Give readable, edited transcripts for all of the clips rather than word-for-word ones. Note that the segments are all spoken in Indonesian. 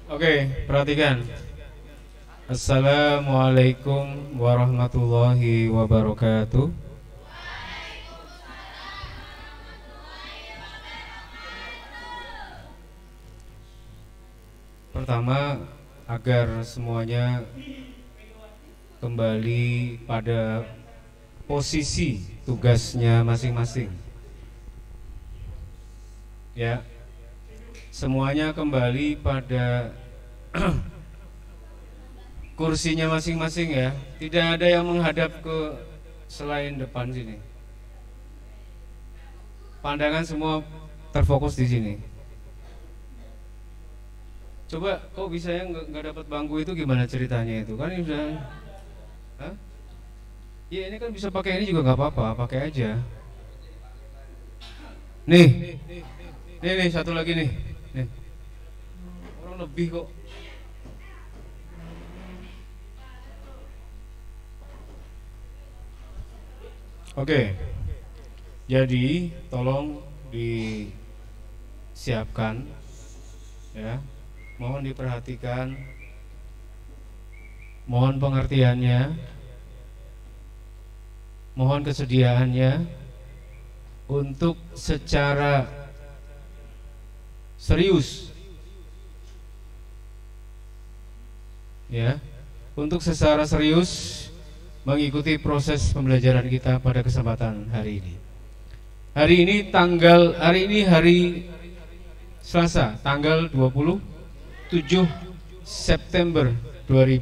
Oke, perhatikan. Assalamualaikum warahmatullahi wabarakatuh. Pertama, agar semuanya kembali pada posisi tugasnya masing-masing. Ya, semuanya kembali pada kursinya masing-masing ya. Tidak ada yang menghadap ke selain depan sini. Pandangan semua terfokus di sini. Coba kok bisa ya nggak dapat bangku itu gimana ceritanya itu kan ini udah, hah? Ya ini kan bisa pakai ini juga nggak apa-apa, pakai aja. Nih, nih satu lagi nih, nih orang lebih kok. Oke, jadi tolong disiapkan ya, mohon diperhatikan, mohon pengertiannya, mohon kesediaannya untuk secara serius ya, untuk secara serius mengikuti proses pembelajaran kita pada kesempatan hari ini. Hari ini hari Selasa, tanggal 27 September 2000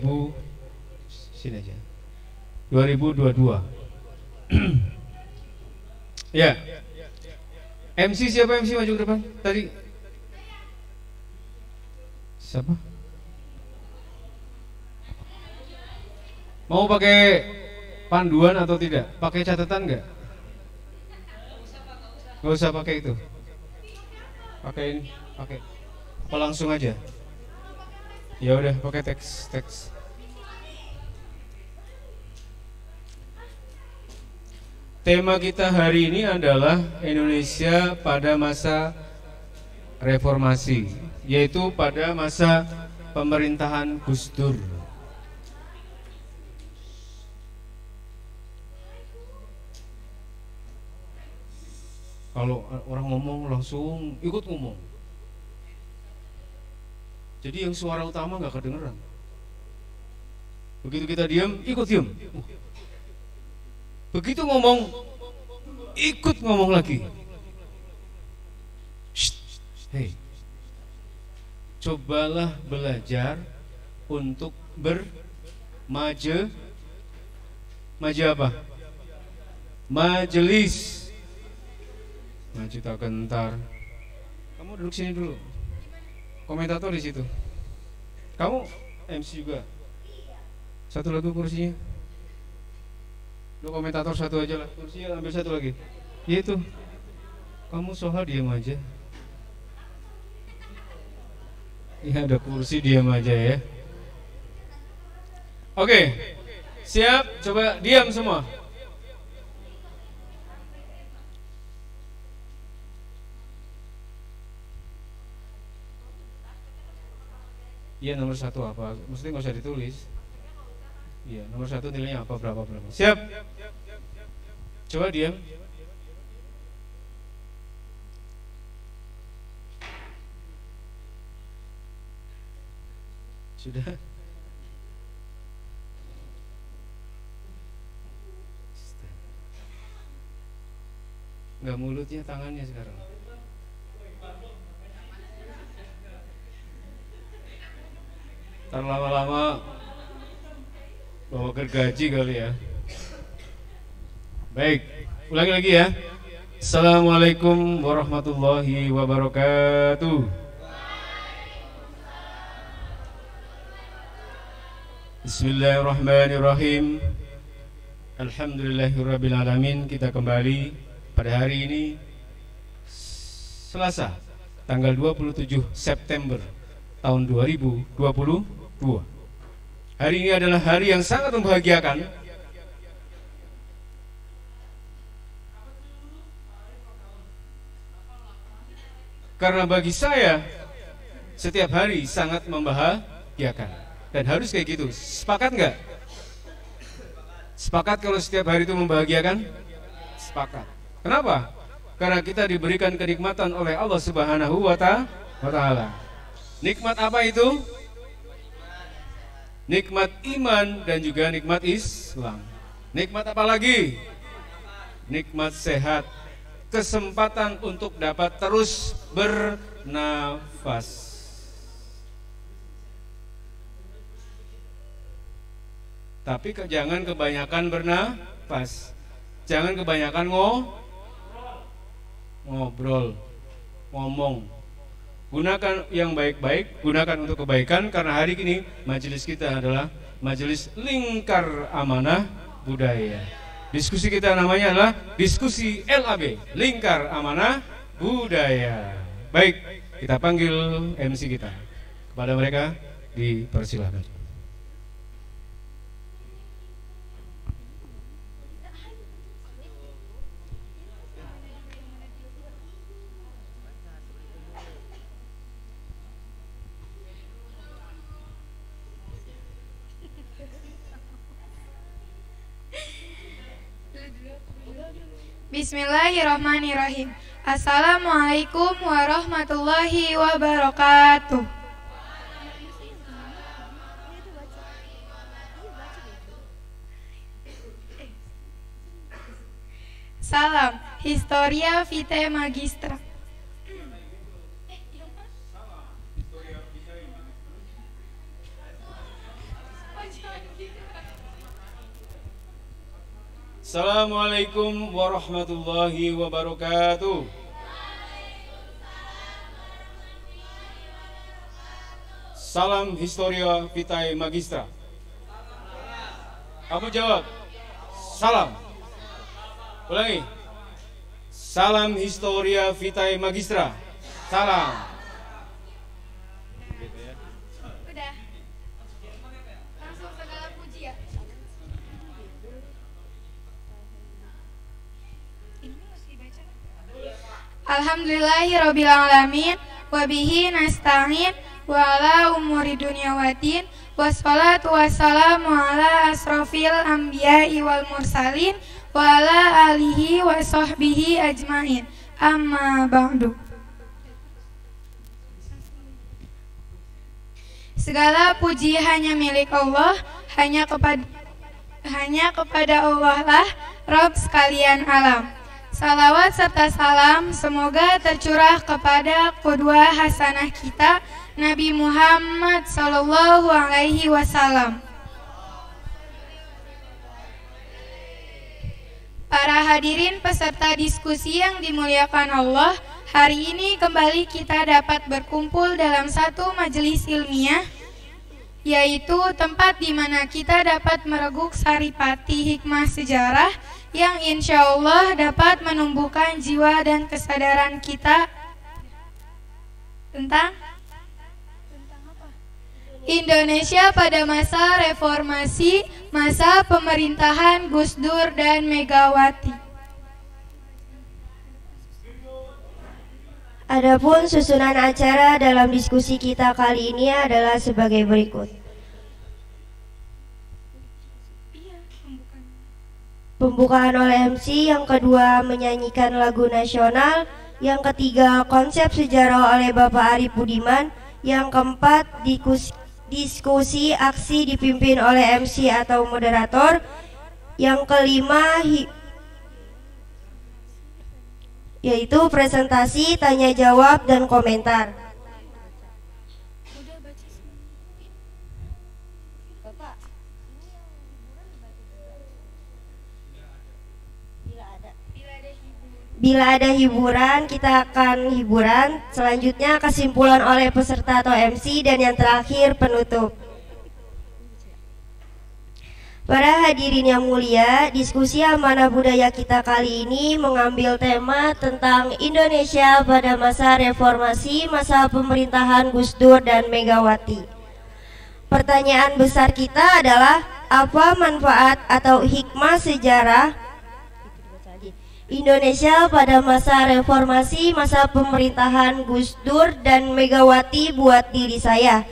sini aja. 2022. Ya. MC siapa, MC maju ke depan tadi? Siapa? Mau pakai panduan atau tidak? Pakai catatan nggak? Nggak usah pakai itu. Pakai ini, pakai. Apa langsung aja? Ya udah, pakai teks. Tema kita hari ini adalah Indonesia pada masa reformasi, yaitu pada masa pemerintahan Gus Dur. Kalau orang ngomong langsung ikut ngomong. Jadi yang suara utama nggak kedengeran. Begitu kita diam, ikut diam. Begitu ngomong, ikut ngomong lagi. Shh, hei, cobalah belajar untuk maju apa? Majelis. Maju tak gentar. Kamu duduk sini dulu. Komentator di situ. Kamu MC juga. Satu lagi kursinya. Lu komentator satu aja lah. Kursinya ambil satu lagi. Ya itu. Kamu soal diam aja. Ya ada kursi diam aja ya. Oke. Siap? Coba diam semua. Iya nomor satu apa? Mesti nggak usah ditulis. Iya nomor satu nilainya apa berapa. Siap. Coba diam. Sudah. Nggak mulutnya tangannya sekarang. Lama-lama bawa gergaji kali ya. Baik, ulangi lagi ya. Assalamualaikum warahmatullahi wabarakatuh. Bismillahirrahmanirrahim. Alhamdulillahirrabbilalamin. Kita kembali pada hari ini Selasa tanggal 27 September tahun 2022. Hari ini adalah hari yang sangat membahagiakan karena bagi saya setiap hari sangat membahagiakan. Dan harus kayak gitu. Sepakat nggak? Sepakat kalau setiap hari itu membahagiakan? Sepakat. Kenapa? Karena kita diberikan kenikmatan oleh Allah Subhanahu wa Ta'ala. Nikmat apa itu? Nikmat iman dan juga nikmat Islam. Nikmat apa lagi? Nikmat sehat, kesempatan untuk dapat terus bernafas. Tapi jangan kebanyakan bernafas. Jangan kebanyakan ngobrol, ngomong. Gunakan yang baik-baik, gunakan untuk kebaikan, karena hari ini majelis kita adalah majelis lingkar amanah budaya. Diskusi kita namanya adalah diskusi LAB, lingkar amanah budaya. Baik, kita panggil MC kita. Kepada mereka dipersilakan. Bismillahirrahmanirrahim. Assalamualaikum warahmatullahi wabarakatuh. Salam Historia Vitae Magistra. Assalamualaikum warahmatullahi wabarakatuh. Salam Historia Vitae Magistra. Kamu jawab. Salam. Ulangi. Salam Historia Vitae Magistra. Salam. Udah. Langsung segala puji ya. Alhamdulillahirabbil alamin wa bihi nasta'in wa ala umuri dunya waddin wassalatu wassalamu ala asrofil anbiya'i wal mursalin wa ala alihi wa sahbihi ajmain. Amma ba'du. Segala puji hanya milik Allah, hanya kepada Allah lah Rabb sekalian alam. Salawat serta salam semoga tercurah kepada qudwah hasanah kita Nabi Muhammad sallallahu alaihi wasallam. Para hadirin peserta diskusi yang dimuliakan Allah, hari ini kembali kita dapat berkumpul dalam satu majelis ilmiah, yaitu tempat di mana kita dapat mereguk saripati hikmah sejarah yang insya Allah dapat menumbuhkan jiwa dan kesadaran kita tentang apa? Indonesia pada masa reformasi, masa pemerintahan Gus Dur dan Megawati. Adapun susunan acara dalam diskusi kita kali ini adalah sebagai berikut. Pembukaan oleh MC, yang kedua menyanyikan lagu nasional, yang ketiga konsep sejarah oleh Bapak Arif Budiman, yang keempat diskusi aksi dipimpin oleh MC atau moderator, yang kelima yaitu presentasi, tanya jawab, dan komentar. Bila ada hiburan, kita akan hiburan. Selanjutnya kesimpulan oleh peserta atau MC, dan yang terakhir penutup. Para hadirin yang mulia, diskusi amanah budaya kita kali ini mengambil tema tentang Indonesia pada masa reformasi, masa pemerintahan Gus Dur dan Megawati. Pertanyaan besar kita adalah, apa manfaat atau hikmah sejarah Indonesia pada masa reformasi, masa pemerintahan Gus Dur dan Megawati buat diri saya.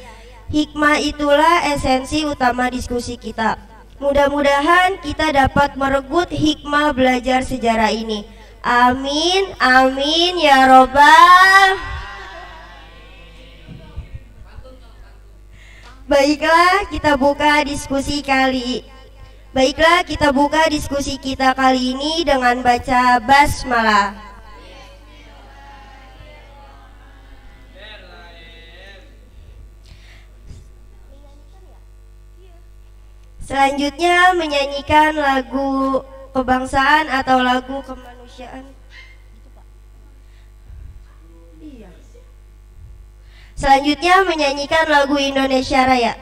Hikmah itulah esensi utama diskusi kita. Mudah-mudahan kita dapat meregut hikmah belajar sejarah ini. Amin, amin ya robbal. Baiklah, kita buka diskusi kita kali ini dengan baca basmalah. Selanjutnya menyanyikan lagu kebangsaan atau lagu kemanusiaan. Selanjutnya menyanyikan lagu Indonesia Raya.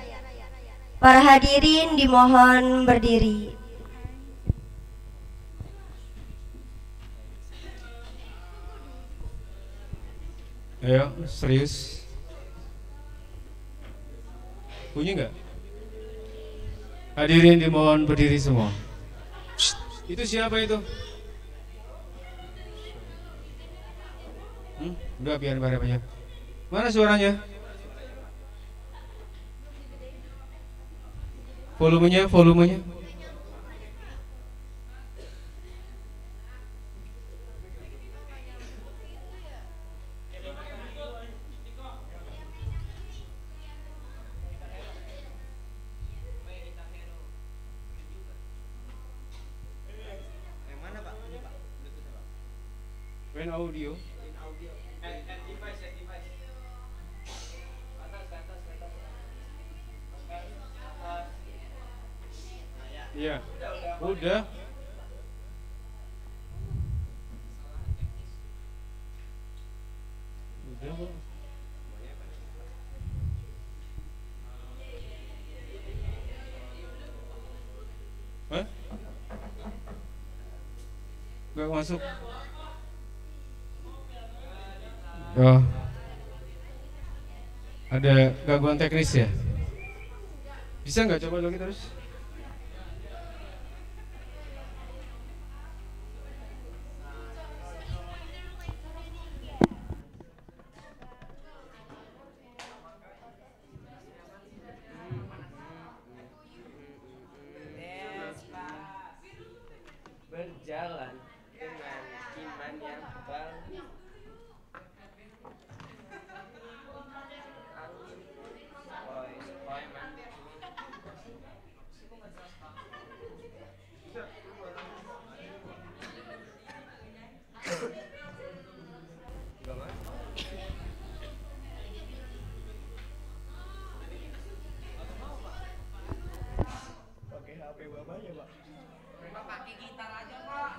Para hadirin dimohon berdiri. Ayo, serius. Bunyi nggak? Hadirin dimohon berdiri semua. Shh, itu siapa itu? Udah biar aja. Mana suaranya? Volumenya. When audio. Iya, udah. Kok. Hah? Gak masuk. Oh. Ada gangguan teknis ya? Bisa nggak coba lagi terus? Berjalan dengan iman yang tebal, pakai HP bapaknya, Pak. Memang pakai gitar aja, Pak.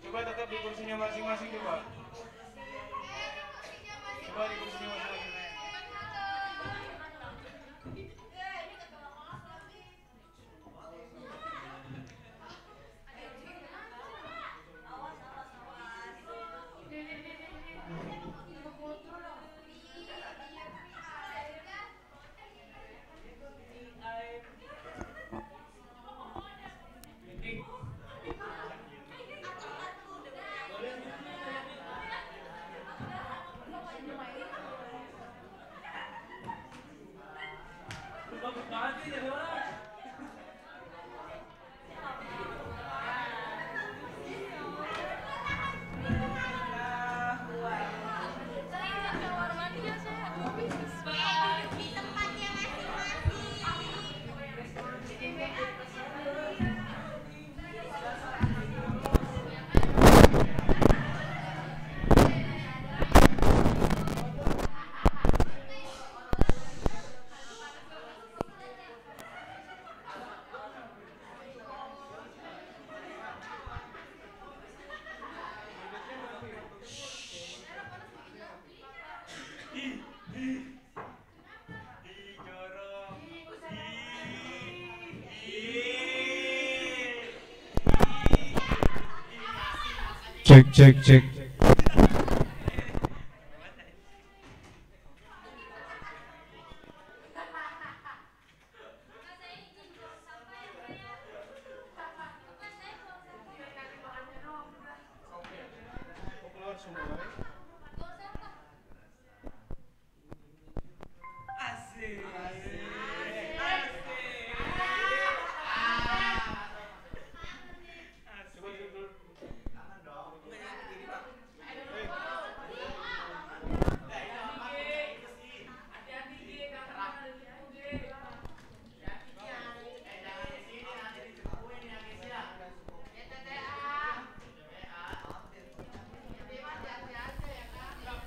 Coba tetap di kursinya masing-masing coba. Coba di kursinya masing-masing. Cek cek cek.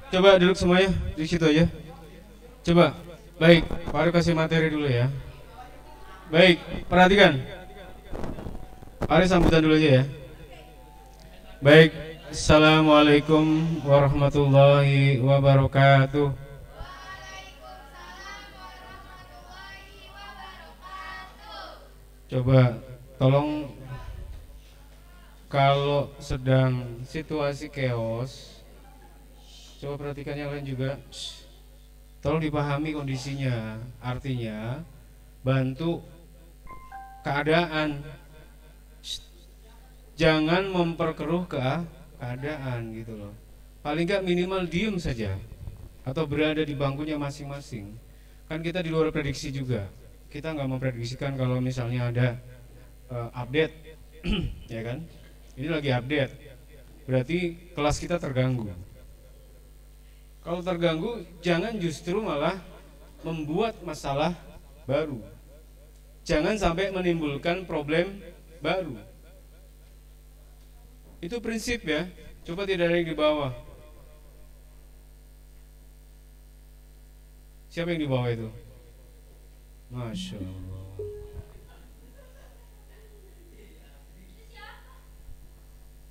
Coba duduk semuanya di situ aja. Coba, baik, Pak Arif kasih materi dulu ya. Baik, perhatikan. Pak Arif sambutan dulu aja ya. Baik, Assalamualaikum warahmatullahi wabarakatuh. Coba, tolong kalau sedang situasi chaos, coba perhatikan yang lain juga. Tolong dipahami kondisinya. Artinya bantu keadaan. Jangan memperkeruh keadaan gitu loh. Paling nggak minimal diem saja atau berada di bangkunya masing-masing. Kan kita di luar prediksi juga. Kita nggak memprediksikan kalau misalnya ada update ya kan. Ini lagi update. Berarti kelas kita terganggu. Kalau terganggu, jangan justru malah membuat masalah baru. Jangan sampai menimbulkan problem baru. Itu prinsip ya. Coba tidak ada yang di bawah. Siapa yang di bawah itu? Masya Allah.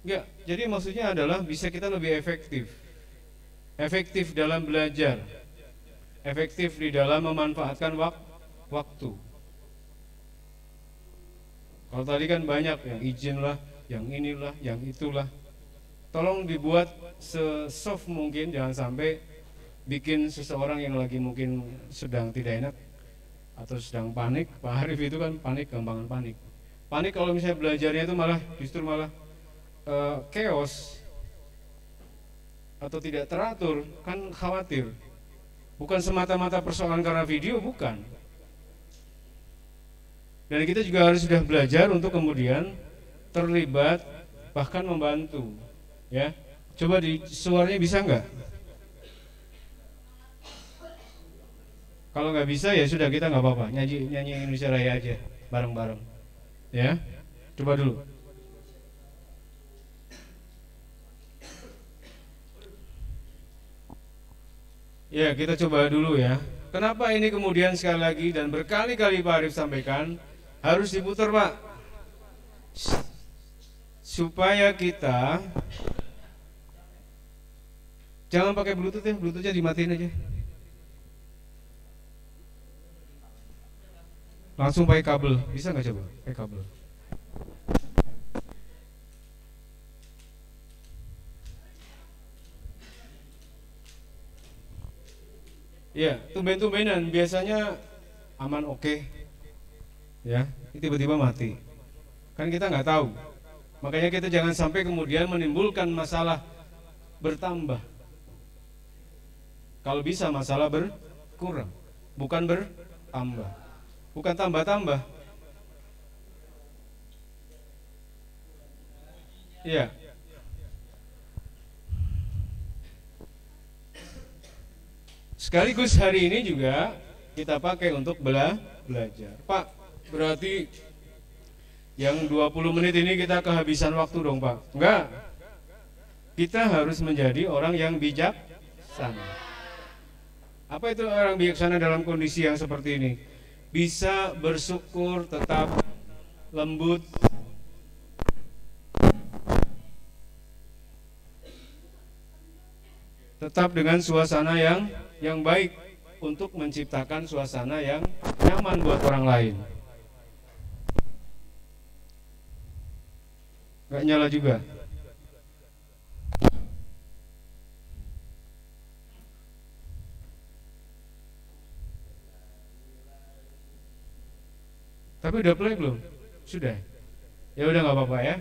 Enggak, jadi maksudnya adalah bisa kita lebih efektif. Efektif dalam belajar, efektif di dalam memanfaatkan waktu. Kalau tadi kan banyak yang izin lah, yang inilah, yang itulah. Tolong dibuat se-soft mungkin, jangan sampai bikin seseorang yang lagi mungkin sedang tidak enak atau sedang panik. Pak Arif itu kan panik, gampangan panik. Panik kalau misalnya belajarnya itu malah justru malah chaos atau tidak teratur, kan khawatir. Bukan semata-mata persoalan karena video, bukan. Dan kita juga harus sudah belajar untuk kemudian terlibat, bahkan membantu. Ya, coba di suaranya bisa nggak? Kalau nggak bisa ya sudah, kita nggak apa-apa, nyanyi Indonesia Raya aja bareng-bareng. Ya, coba dulu. Ya, kita coba dulu ya. Kenapa ini kemudian sekali lagi dan berkali-kali Pak Arif sampaikan harus diputar, Pak, supaya kita jangan pakai Bluetooth ya, Bluetoothnya dimatiin aja. Langsung pakai kabel, bisa nggak coba? Pakai kabel. Ya, tumben-tumbenan biasanya aman oke. Ya, tiba-tiba mati. Kan kita nggak tahu. Makanya kita jangan sampai kemudian menimbulkan masalah bertambah. Kalau bisa masalah berkurang, bukan bertambah. Bukan tambah-tambah. Ya. Sekaligus hari ini juga kita pakai untuk belajar. Pak, berarti yang 20 menit ini kita kehabisan waktu dong, Pak? Enggak. Kita harus menjadi orang yang bijaksana. Apa itu orang bijaksana dalam kondisi yang seperti ini? Bisa bersyukur, tetap lembut, tetap dengan suasana yang baik untuk menciptakan suasana yang nyaman buat orang lain. Gak nyala juga. Tapi udah play belum? Sudah. Ya udah nggak apa-apa ya.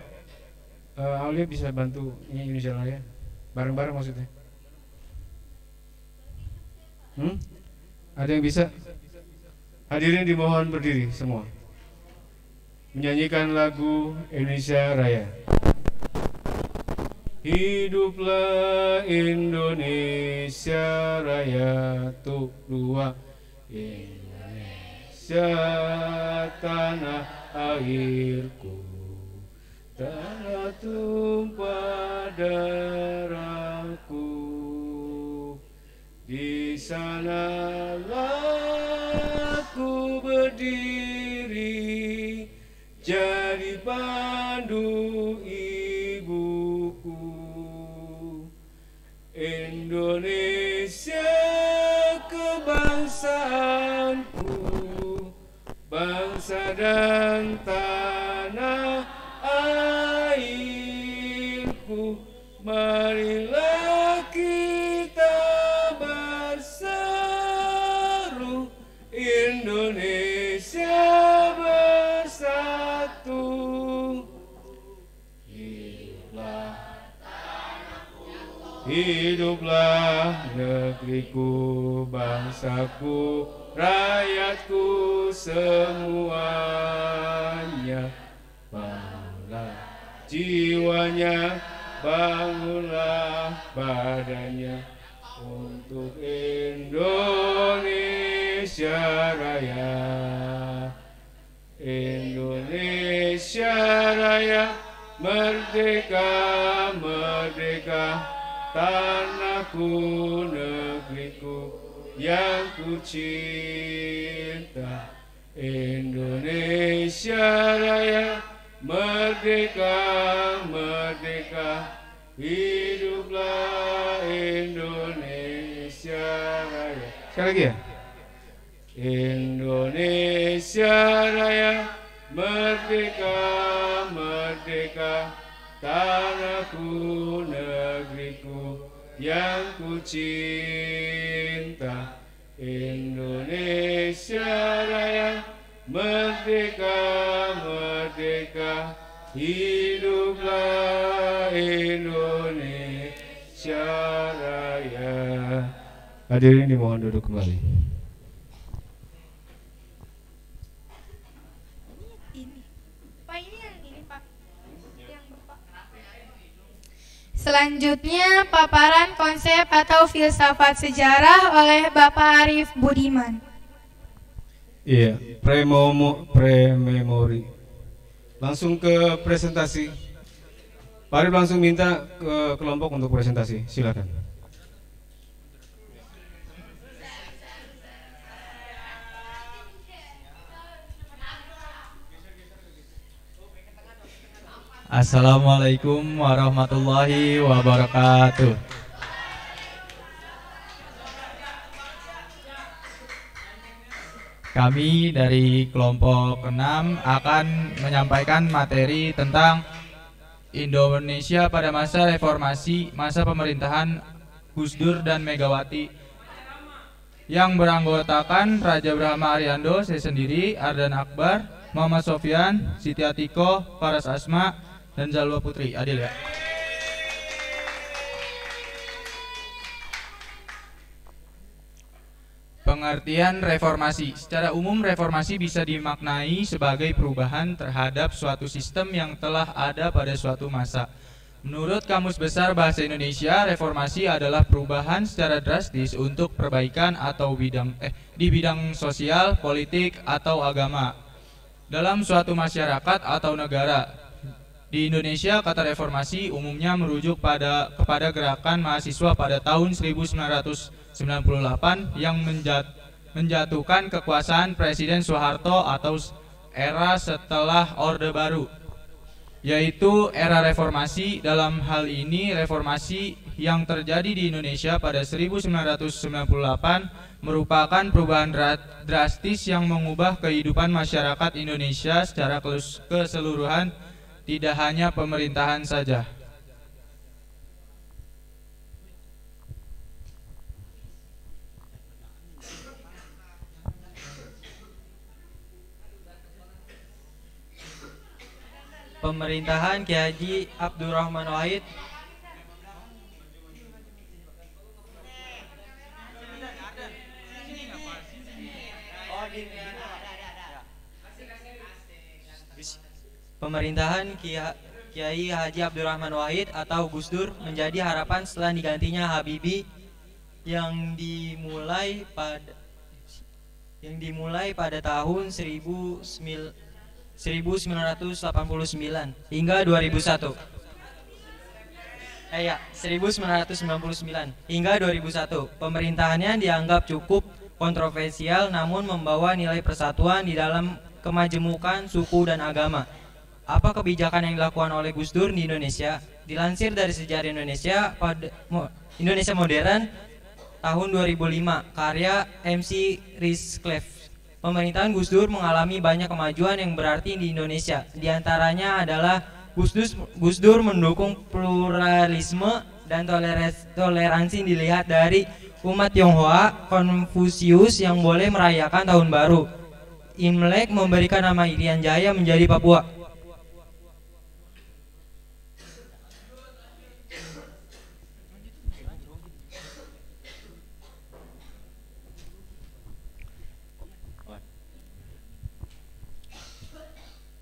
Aulia bisa bantu nyanyi Indonesia Raya bareng-bareng maksudnya. Ada yang bisa? Hadirin dimohon berdiri semua. Menyanyikan lagu Indonesia Raya. Hiduplah Indonesia Raya, tuk dua. Indonesia tanah airku, tanah tumpah darahku. Di sanalah aku berdiri, jadi pandu ibuku. Indonesia kebangsaanku, bangsa dan tanah airku. Marilah kita berseru, Indonesia bersatu. Hiduplah negeriku, bangsaku, rakyatku semuanya. Bangunlah jiwanya, bangunlah badannya untuk Indonesia Raya. Indonesia Raya, merdeka, merdeka, tanahku, negeriku yang ku cinta. Indonesia Raya, merdeka, merdeka, hiduplah Indonesia Raya. Sekali lagi ya. Indonesia Raya, merdeka, merdeka, tanahku, negeriku yang ku cinta. Indonesia Raya, merdeka, merdeka, hiduplah Indonesia Raya. Hadirin dimohon duduk kembali. Selanjutnya paparan konsep atau filsafat sejarah oleh Bapak Arif Budiman. Iya, prememori. Langsung ke presentasi. Pak Arif langsung minta ke kelompok untuk presentasi. Silakan. Assalamualaikum warahmatullahi wabarakatuh. Kami dari kelompok 6 akan menyampaikan materi tentang Indonesia pada masa reformasi, masa pemerintahan Gus Dur dan Megawati, yang beranggotakan Raja Brahma Ariando, saya sendiri, Ardan Akbar, Muhammad Sofyan, Siti Atiko, Faras Asma, dan Zalwa Putri. Adil ya. Pengertian reformasi. Secara umum, reformasi bisa dimaknai sebagai perubahan terhadap suatu sistem yang telah ada pada suatu masa. Menurut Kamus Besar Bahasa Indonesia, reformasi adalah perubahan secara drastis untuk perbaikan atau di bidang sosial, politik, atau agama dalam suatu masyarakat atau negara. Di Indonesia, kata reformasi umumnya merujuk kepada gerakan mahasiswa pada tahun 1998 yang menjatuhkan kekuasaan Presiden Soeharto atau era setelah Orde Baru, yaitu era reformasi. Dalam hal ini, reformasi yang terjadi di Indonesia pada 1998 merupakan perubahan drastis yang mengubah kehidupan masyarakat Indonesia secara keseluruhan, tidak hanya pemerintahan saja. Pemerintahan Kiai Haji Abdurrahman Wahid Pemerintahan Kiai Haji Abdurrahman Wahid atau Gus Dur menjadi harapan setelah digantinya Habibie yang dimulai pada tahun 1989 hingga 2001. 1999 hingga 2001. Pemerintahannya dianggap cukup kontroversial namun membawa nilai persatuan di dalam kemajemukan suku dan agama. Apa kebijakan yang dilakukan oleh Gus Dur di Indonesia? Dilansir dari Sejarah Indonesia Indonesia Modern tahun 2005 karya MC Rizcliffe. Pemerintahan Gus Dur mengalami banyak kemajuan yang berarti di Indonesia. Di antaranya adalah Gus Dur mendukung pluralisme dan toleransi dilihat dari umat Tionghoa, Konfusius yang boleh merayakan tahun baru. Imlek memberikan nama Irian Jaya menjadi Papua.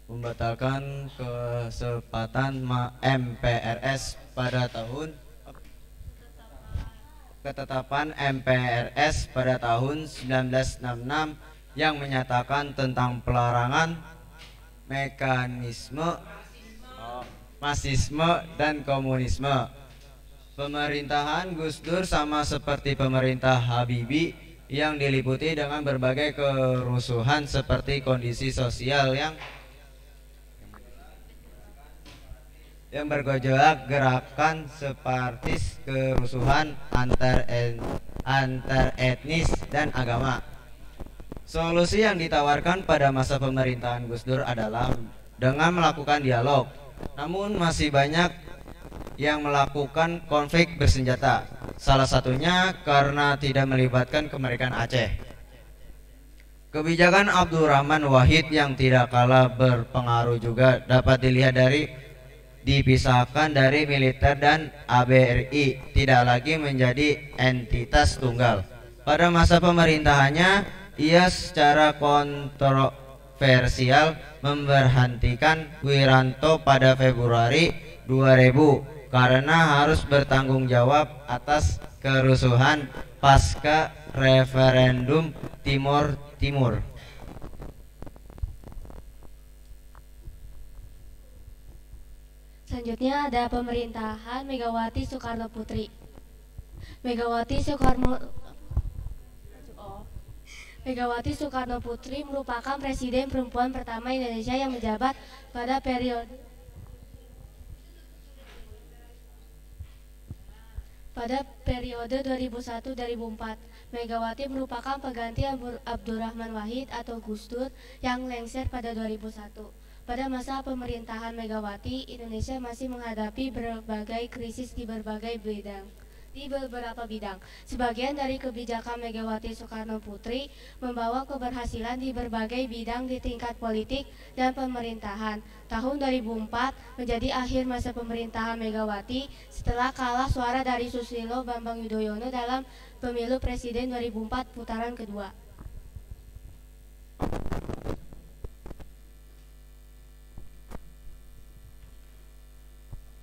Membatalkan kesepakatan MPRS pada tahun ketetapan MPRS pada tahun 1966 yang menyatakan tentang pelarangan mekanisme marxisme dan komunisme. Pemerintahan Gus Dur sama seperti pemerintah Habibie yang diliputi dengan berbagai kerusuhan seperti kondisi sosial yang bergejolak, gerakan separatis, kerusuhan antar etnis dan agama. Solusi yang ditawarkan pada masa pemerintahan Gus Dur adalah dengan melakukan dialog. Namun masih banyak yang melakukan konflik bersenjata. Salah satunya karena tidak melibatkan kemerdekaan Aceh. Kebijakan Abdurrahman Wahid yang tidak kalah berpengaruh juga dapat dilihat dari dipisahkan dari militer dan ABRI, tidak lagi menjadi entitas tunggal. Pada masa pemerintahannya, ia secara kontroversial memberhentikan Wiranto pada Februari 2000 karena harus bertanggung jawab atas kerusuhan pasca referendum Timor Timur. Selanjutnya ada pemerintahan Megawati Soekarno Putri. Megawati Soekarno Putri merupakan presiden perempuan pertama Indonesia yang menjabat pada periode 2001-2004. Megawati merupakan pengganti Abdurrahman Wahid atau Gus Dur yang lengser pada 2001. Pada masa pemerintahan Megawati, Indonesia masih menghadapi berbagai krisis di beberapa bidang. Sebagian dari kebijakan Megawati Soekarno Putri membawa keberhasilan di berbagai bidang di tingkat politik dan pemerintahan. Tahun 2004 menjadi akhir masa pemerintahan Megawati setelah kalah suara dari Susilo Bambang Yudhoyono dalam pemilu presiden 2004 putaran kedua.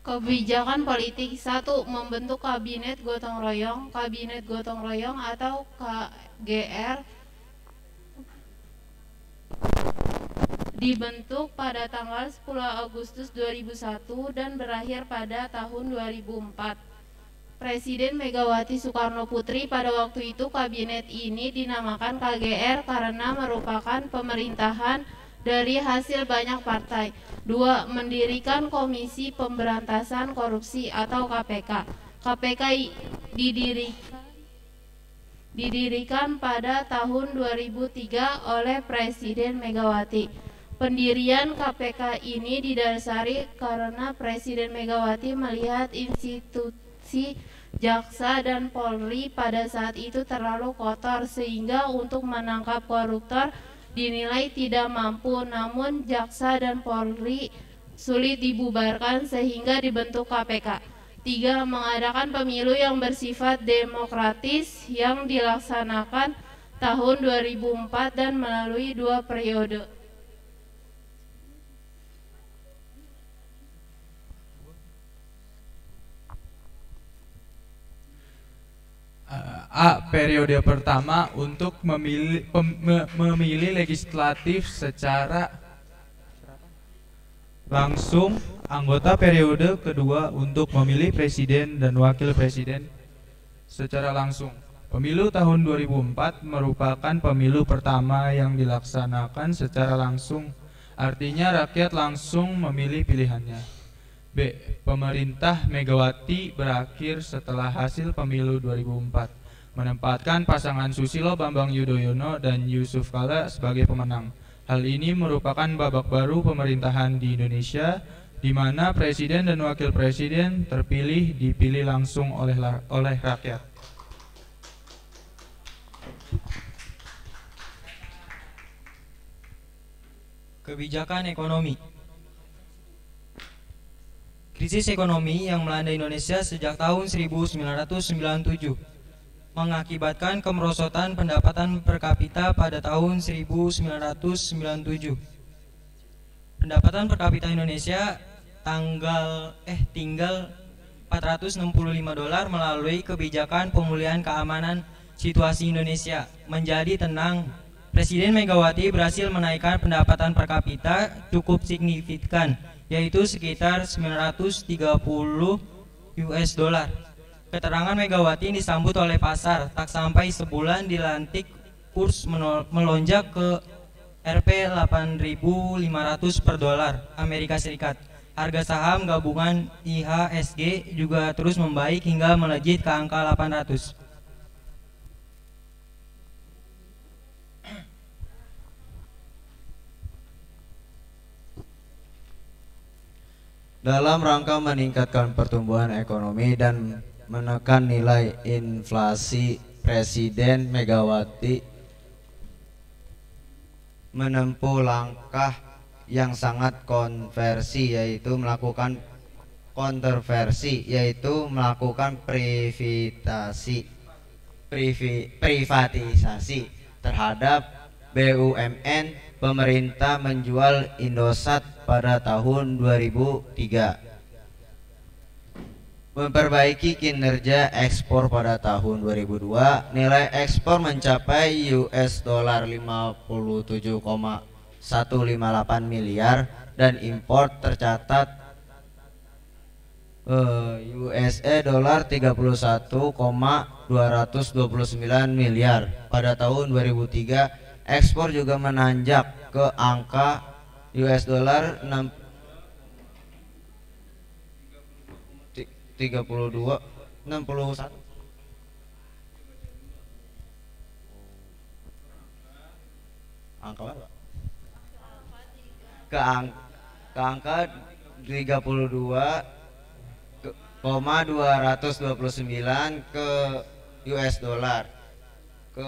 Kebijakan politik 1. Membentuk Kabinet Gotong Royong. Kabinet Gotong Royong atau KGR dibentuk pada tanggal 10 Agustus 2001 dan berakhir pada tahun 2004. Presiden Megawati Soekarno Putri pada waktu itu kabinet ini dinamakan KGR karena merupakan pemerintahan dari hasil banyak partai. 2. Mendirikan Komisi Pemberantasan Korupsi atau KPK. KPK didirikan pada tahun 2003 oleh Presiden Megawati. Pendirian KPK ini didasari karena Presiden Megawati melihat institusi jaksa dan Polri pada saat itu terlalu kotor sehingga untuk menangkap koruptor dinilai tidak mampu, namun jaksa dan Polri sulit dibubarkan sehingga dibentuk KPK. 3. Mengadakan pemilu yang bersifat demokratis yang dilaksanakan tahun 2004 dan melalui 2 periode. A. Periode pertama untuk memilih legislatif secara langsung. Anggota periode kedua untuk memilih presiden dan wakil presiden secara langsung. Pemilu tahun 2004 merupakan pemilu pertama yang dilaksanakan secara langsung. Artinya rakyat langsung memilih pilihannya. B. Pemerintah Megawati berakhir setelah hasil pemilu 2004, menempatkan pasangan Susilo Bambang Yudhoyono dan Yusuf Kala sebagai pemenang. Hal ini merupakan babak baru pemerintahan di Indonesia, di mana presiden dan wakil presiden dipilih langsung oleh rakyat. Kebijakan ekonomi. Krisis ekonomi yang melanda Indonesia sejak tahun 1997 mengakibatkan kemerosotan pendapatan per kapita pada tahun 1997. Pendapatan per kapita Indonesia tinggal $465 melalui kebijakan pemulihan keamanan situasi Indonesia menjadi tenang. Presiden Megawati berhasil menaikkan pendapatan per kapita cukup signifikan, yaitu sekitar $930. Keterangan Megawati disambut oleh pasar. Tak sampai sebulan dilantik, kurs melonjak ke Rp 8.500 per dolar Amerika Serikat. Harga saham gabungan IHSG juga terus membaik hingga melejit ke angka 800. Dalam rangka meningkatkan pertumbuhan ekonomi dan menekan nilai inflasi, Presiden Megawati menempuh langkah yang sangat konversi, yaitu melakukan privatisasi terhadap BUMN. Pemerintah menjual Indosat pada tahun 2003, memperbaiki kinerja ekspor pada tahun 2002. Nilai ekspor mencapai $57,158 miliar dan impor tercatat $31,229 miliar. Pada tahun 2003 ekspor juga menanjak ke angka $61,2 angka berapa? Ke angka 32,229 ke US dollar, ke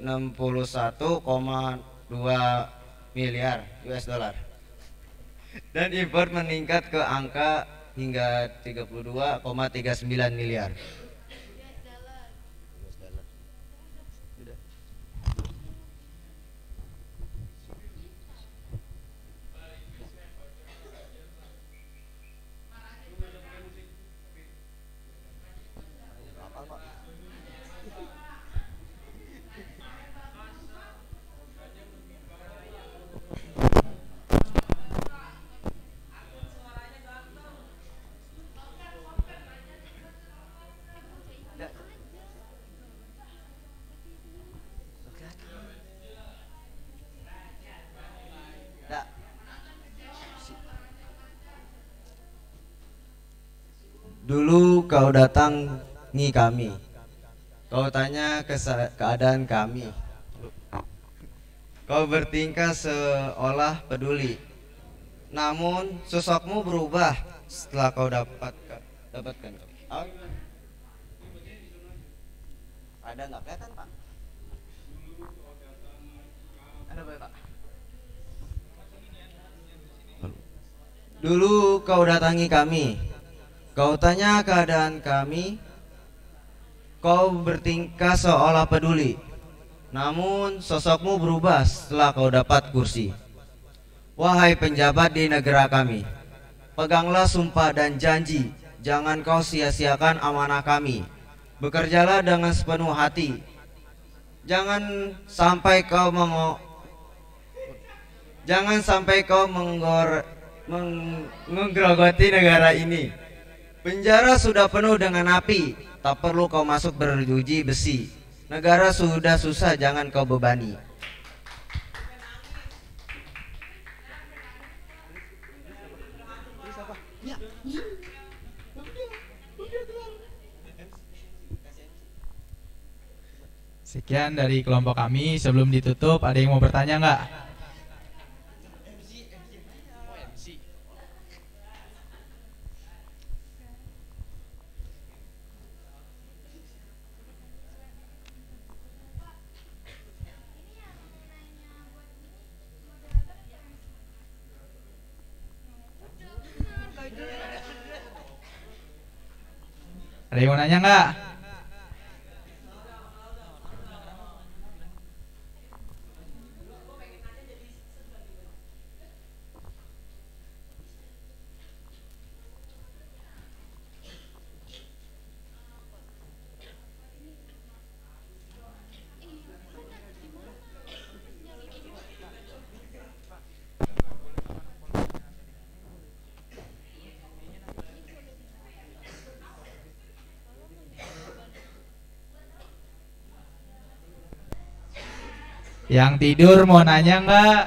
61,2 miliar US dollar, dan impor meningkat ke angka hingga 32,39 miliar. Dulu kau datangi kami, kau tanya keadaan kami, kau bertingkah seolah peduli. Namun sosokmu berubah setelah kau dapatkan. Oh, ada nggak kelihatan, Pak? Ada Pak? Dulu kau datangi kami, kau tanya keadaan kami, kau bertingkah seolah peduli. Namun sosokmu berubah setelah kau dapat kursi. Wahai penjabat di negara kami, peganglah sumpah dan janji, jangan kau sia-siakan amanah kami. Bekerjalah dengan sepenuh hati. Jangan sampai kau menggerogoti negara ini. Penjara sudah penuh dengan api, tak perlu kau masuk beruji besi. Negara sudah susah, jangan kau bebani. Sekian dari kelompok kami. Sebelum ditutup, ada yang mau bertanya nggak? Ada yang mau nanya nggak? Yang tidur mau nanya nggak?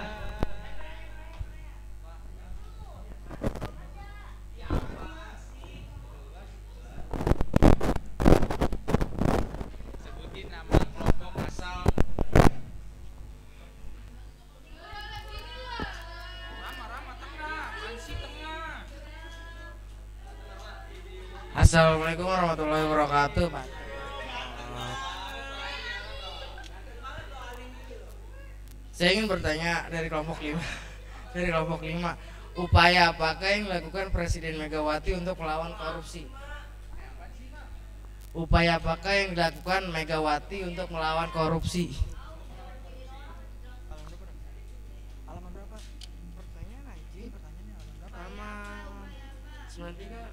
Sebutin nama kelompok asal. Assalamualaikum warahmatullahi wabarakatuh, Pak. Saya ingin bertanya dari kelompok 5. Dari kelompok 5, upaya apakah yang dilakukan Presiden Megawati untuk melawan korupsi? Upaya apakah yang dilakukan Megawati untuk melawan korupsi? Halaman berapa? Pertanyaan aja, pertanyaannya halaman 93.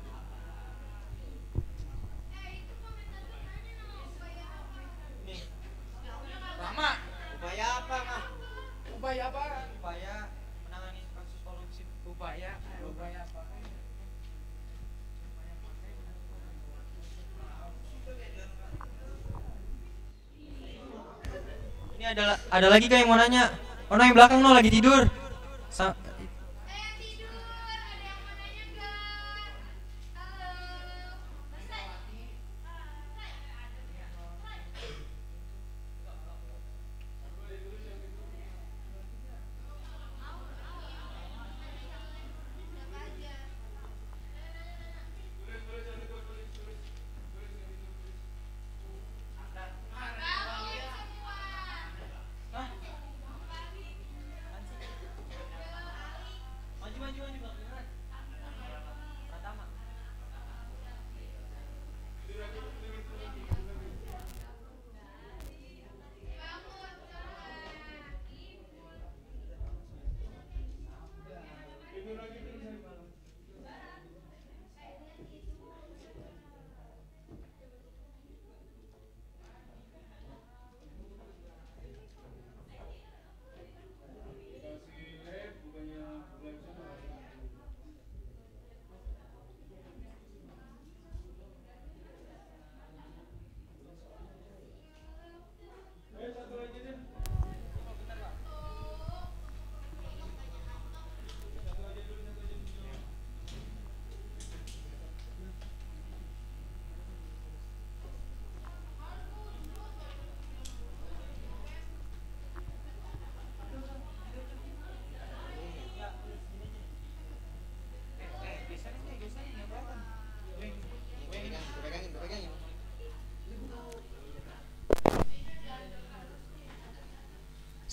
Rama, upaya apa, Mah? Upaya apa? Upaya menangani kasus korupsi. Upaya apa? Ini ada lagi kan yang mau nanya? Oh, yang belakang lagi tidur.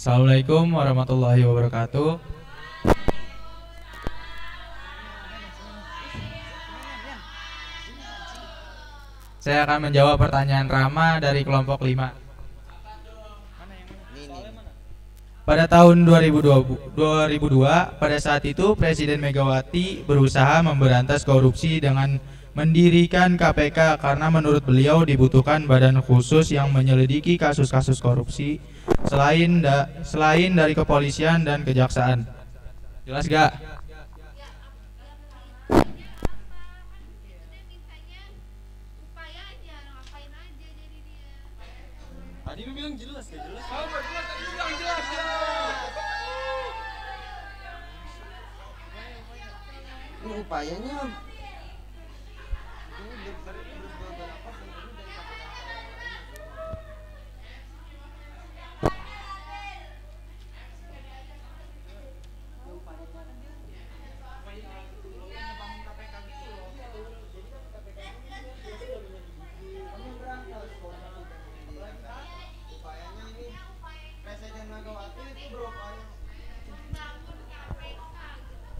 Assalamualaikum warahmatullahi wabarakatuh. Saya akan menjawab pertanyaan Rama dari kelompok 5. Pada tahun 2002, pada saat itu Presiden Megawati berusaha memberantas korupsi dengan mendirikan KPK karena menurut beliau dibutuhkan badan khusus yang menyelidiki kasus-kasus korupsi selain dari kepolisian dan kejaksaan. Jelas gak? Tadi lu bilang jelas, gak jelas? Ini upayanya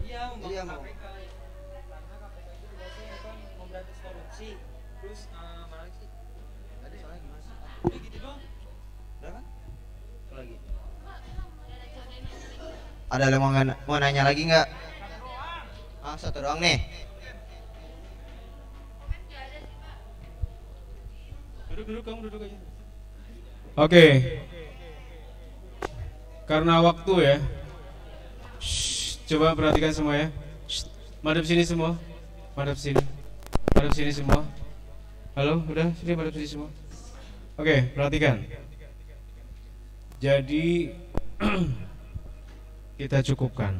Iya, mau karena KPK itu biasanya kan memberantas korupsi. Terus mana lagi sih? tadi soalnya gimana sih? Udah gitu doang. Udah kan? Lagi. Ada yang mau nanya lagi nggak? Satu doang nih. Duduk, kamu duduk aja. Oke. Karena waktu ya. Coba perhatikan semua ya. Madep sini semua. Madep sini. Madep sini semua. Halo, udah sini madep sini semua. Oke, perhatikan. Jadi kita cukupkan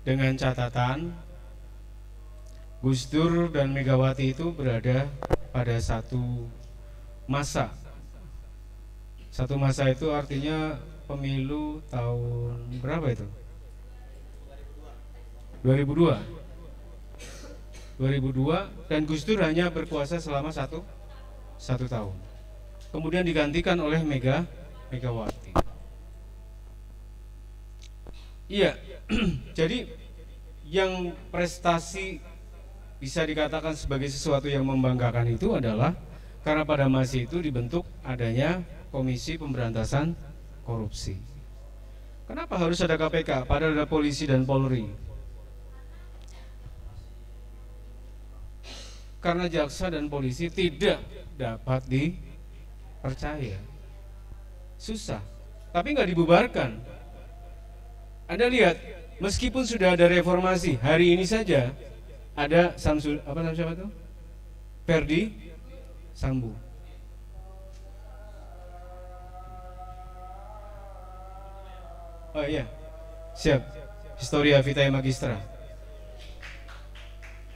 dengan catatan Gus Dur dan Megawati itu berada pada satu masa. Satu masa itu artinya pemilu tahun berapa itu? 2002 dan Gus Dur hanya berkuasa selama satu tahun. Kemudian digantikan oleh Megawati. Iya, jadi yang prestasi bisa dikatakan sebagai sesuatu yang membanggakan itu adalah karena pada masa itu dibentuk adanya Komisi Pemberantasan Korupsi. Kenapa harus ada KPK padahal ada polisi dan Polri? Karena jaksa dan polisi tidak dapat dipercaya. Susah, tapi nggak dibubarkan. Anda lihat, meskipun sudah ada reformasi, hari ini saja ada siapa tuh? Ferdi Sambo. Oh iya, siap. Historia Vitae Magistra.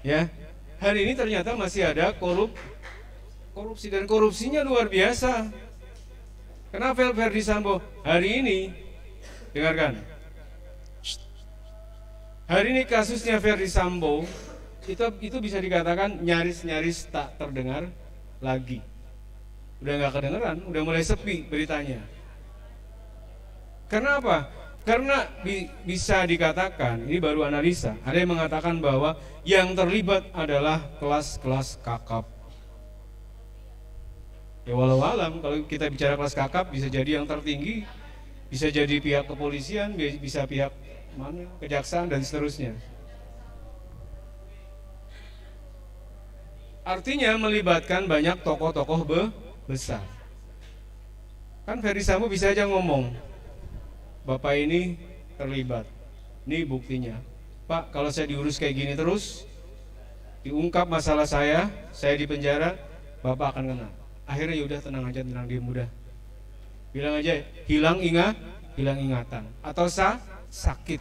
Ya. Hari ini ternyata masih ada korupsi dan korupsinya luar biasa. Kenapa Ferdi Sambo hari ini? Dengarkan. Hari ini kasusnya Ferdi Sambo itu bisa dikatakan nyaris tak terdengar lagi. Udah nggak kedengeran, udah mulai sepi beritanya. Karena apa? Karena bisa dikatakan, ini baru analisa, ada yang mengatakan bahwa yang terlibat adalah kelas-kelas kakap. Ya walau alam, kalau kita bicara kelas kakap bisa jadi yang tertinggi, bisa jadi pihak kepolisian, bisa pihak mana, kejaksaan dan seterusnya. Artinya melibatkan banyak tokoh-tokoh besar. Kan Ferdi Sambo bisa aja ngomong, Bapak ini terlibat, ini buktinya. Pak, kalau saya diurus kayak gini terus, diungkap masalah saya di penjara, Bapak akan kena. Akhirnya yaudah tenang aja, tenang diem udah. Bilang aja hilang ingatan atau sakit.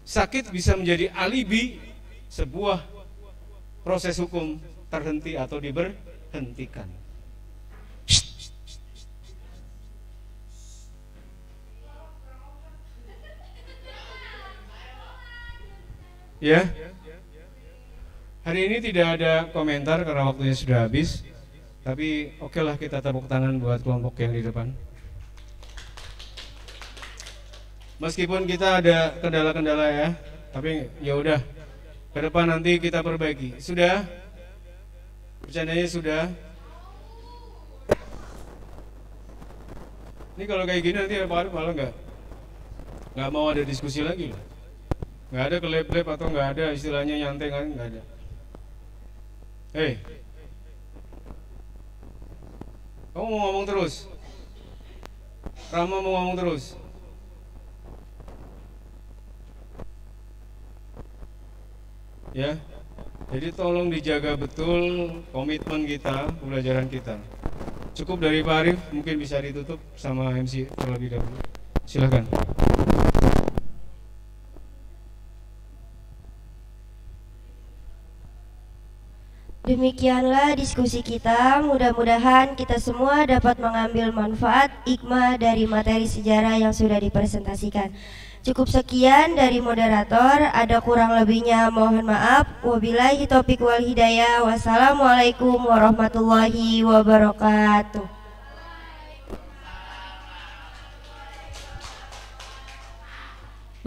Sakit bisa menjadi alibi sebuah proses hukum terhenti atau diberhentikan. Ya, hari ini tidak ada komentar karena waktunya sudah habis. Tapi oke lah, kita tepuk tangan buat kelompok yang di depan. Meskipun kita ada kendala-kendala ya, tapi ya udah, ke depan nanti kita perbaiki. Sudah? Bercandanya sudah. Ini kalau kayak gini nanti Pak Arif malah nggak mau ada diskusi lagi loh. Nggak ada kelep-lep atau nggak ada istilahnya nyantai, kan nggak ada. Hei, kamu mau ngomong terus? Rama mau ngomong terus? Ya, jadi tolong dijaga betul komitmen kita, pembelajaran kita. Cukup dari Pak Arif, mungkin bisa ditutup sama MC terlebih dahulu. Silahkan. Demikianlah diskusi kita, mudah-mudahan kita semua dapat mengambil manfaat hikmah dari materi sejarah yang sudah dipresentasikan. Cukup sekian dari moderator, ada kurang lebihnya mohon maaf. Wabillahi taufiq wal hidayah. Wassalamualaikum warahmatullahi wabarakatuh.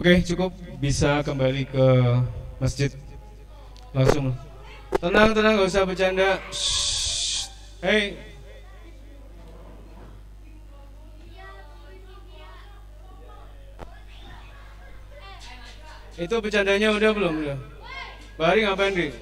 Oke, cukup, bisa kembali ke masjid langsung. Tenang, tenang, gak usah bercanda. Shh. Hei, itu bercandanya udah belum? Udah. Bari ngapain, Ri?